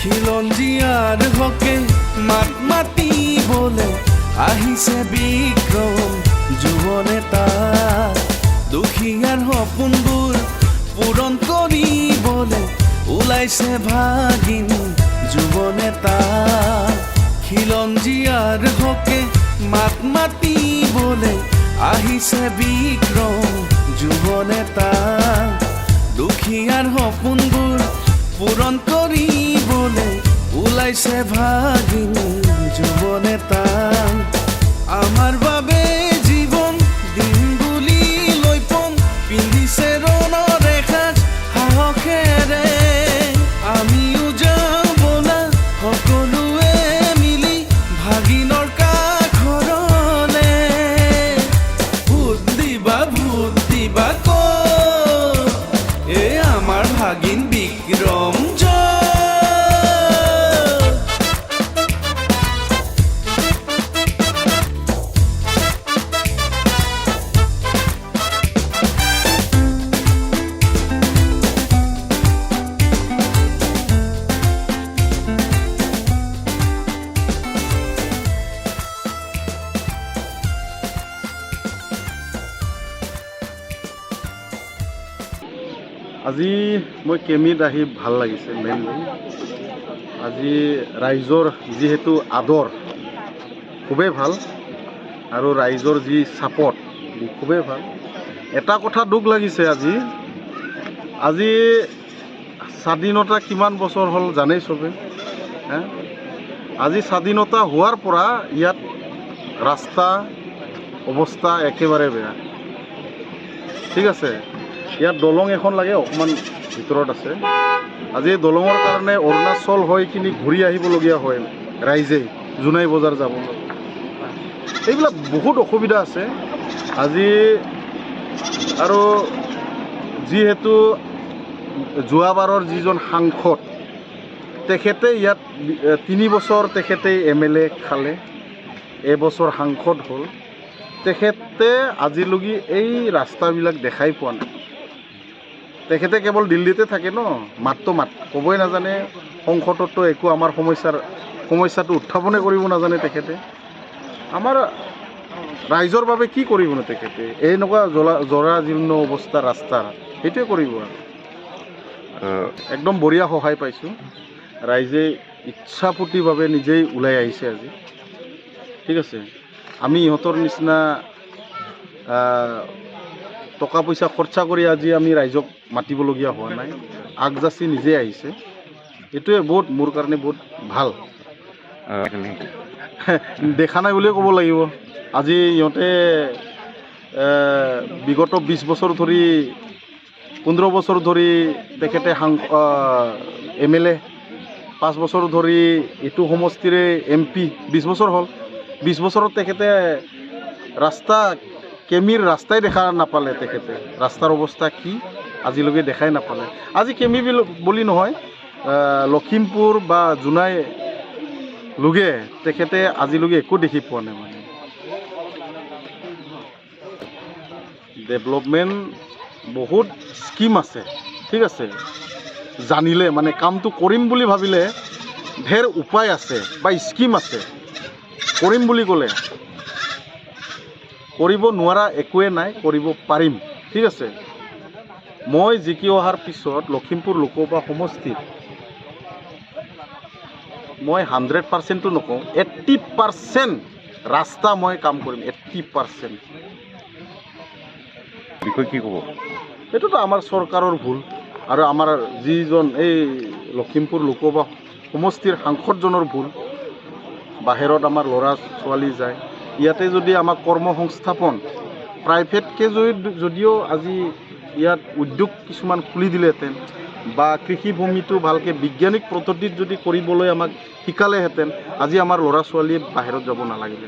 খিলঞ্জীয়াৰ হকে মাত মাতিবলে আহিছে বিক্ৰম যুৱ নেতা। দুখীয়াৰ সপোনবোৰ পূৰণ কৰিবলে ওলাইছে ভাগিন যুৱ নেতা। খিলঞ্জীয়াৰ হকে মাত মাতিবলে আহিছে বিক্ৰম যুৱ নেতা। দুখীয়াৰ সপোনবোৰ পূৰণ কৰিবলে ওলাইছে ভাগিন যুৱ নেতা। আমাৰ বাবে জীৱন দিম বুলি লৈ পম পিন্ধিছে ৰণৰ এসাজ সাহসেৰে। আমিও যাওঁ বলা সকলোৱে মিলি ভাগিনৰ কাষৰলে। ভোট দিবা ক এ আমাৰ ভাগিন বিক্ৰম জয়। আজি মই কেমিত আহি ভাল লাগিছে। মেইনলি আজি ৰাইজৰ যিহেতু আদৰ খুবেই ভাল আৰু ৰাইজৰ যি ছাপৰ্ট খুবেই ভাল। এটা কথা দুখ লাগিছে আজি স্বাধীনতা কিমান বছৰ হ'ল জানেই চবে। আজি স্বাধীনতা হোৱাৰ পৰা ইয়াত ৰাস্তা অৱস্থা একেবাৰে বেয়া। ঠিক আছে, ইয়াত দলং এখন লাগে, অকণমান ভিতৰত আছে। আজি দলঙৰ কাৰণে অৰুণাচল হৈ কিনি ঘূৰি আহিবলগীয়া হয় ৰাইজে জোনাই বজাৰ যাব। এইবিলাক বহুত অসুবিধা আছে আজি। আৰু যিহেতু যোৱাবাৰৰ যিজন সাংসদ তেখেতে ইয়াত 3 বছৰ তেখেতে MLA খালে, এবছৰ সাংসদ হ'ল। তেখেতে আজিলৈকে এই ৰাস্তাবিলাক দেখাই পোৱা নাই। তেখেতে কেৱল দিল্লীতে থাকে ন, মাত ক'বই নাজানে। সংসদতো একো আমাৰ সমস্যাটো উত্থাপনে কৰিব নাজানে তেখেতে। আমাৰ ৰাইজৰ বাবে কি কৰিব ন তেখেতে? এনেকুৱা জৰাজীৰ্ণ অৱস্থা ৰাস্তাৰ সেইটোৱে কৰিব আৰু। একদম বঢ়িয়া সহায় পাইছোঁ। ৰাইজে ইচ্ছাপতিভাৱে নিজেই ওলাই আহিছে আজি। ঠিক আছে, আমি ইহঁতৰ নিচিনা টকা পইচা খৰচা কৰি আজি আমি ৰাইজক মাতিবলগীয়া হোৱা নাই। আগজাচি নিজে আহিছে। এইটোৱে বহুত মোৰ কাৰণে বহুত ভাল। দেখা নাই বুলিয়ে ক'ব লাগিব। আজি ইহঁতে বিগত 20 বছৰ ধৰি 15 বছৰ ধৰি তেখেতে MLA, 5 বছৰ ধৰি এইটো সমষ্টিৰে MP, 20 বছৰ হ'ল। 20 বছৰত তেখেতে কেমিৰ ৰাস্তাই দেখা নাপালে। তেখেতে ৰাস্তাৰ অৱস্থা কি আজিলৈকে দেখাই নাপালে। আজি কেমি বুলি নহয়, লখিমপুৰ বা জোনাই লোগে তেখেতে আজিলৈকে একো দেখি পোৱা নাই। মানে ডেভেলপমেণ্ট বহুত স্কিম আছে। ঠিক আছে, জানিলে মানে কামটো কৰিম বুলি ভাবিলে ঢেৰ উপায় আছে বা স্কিম আছে। কৰিম বুলি ক'লে কৰিব নোৱাৰা একোৱে নাই, কৰিব পাৰিম। ঠিক আছে, মই জিকি অহাৰ পিছত লখিমপুৰ লোকসভা সমষ্টিত মই 100%টো নকওঁ, 80% ৰাস্তা মই কাম কৰিম। 80% বিষয় কি ক'ব? এইটোতো আমাৰ চৰকাৰৰ ভুল আৰু আমাৰ যিজন এই লখিমপুৰ লোকসভা সমষ্টিৰ সাংসদজনৰ ভুল। বাহিৰত আমাৰ ল'ৰা ছোৱালী যায়, ইয়াতে যদি আমাক কৰ্মসংস্থাপন প্ৰাইভেটকৈ যদিও আজি ইয়াত উদ্যোগ কিছুমান খুলি দিলেহেঁতেন বা কৃষিভূমিটো ভালকৈ বৈজ্ঞানিক পদ্ধতিত যদি কৰিবলৈ আমাক শিকালেহেঁতেন, আজি আমাৰ ল'ৰা ছোৱালীয়ে বাহিৰত যাব নালাগিলে।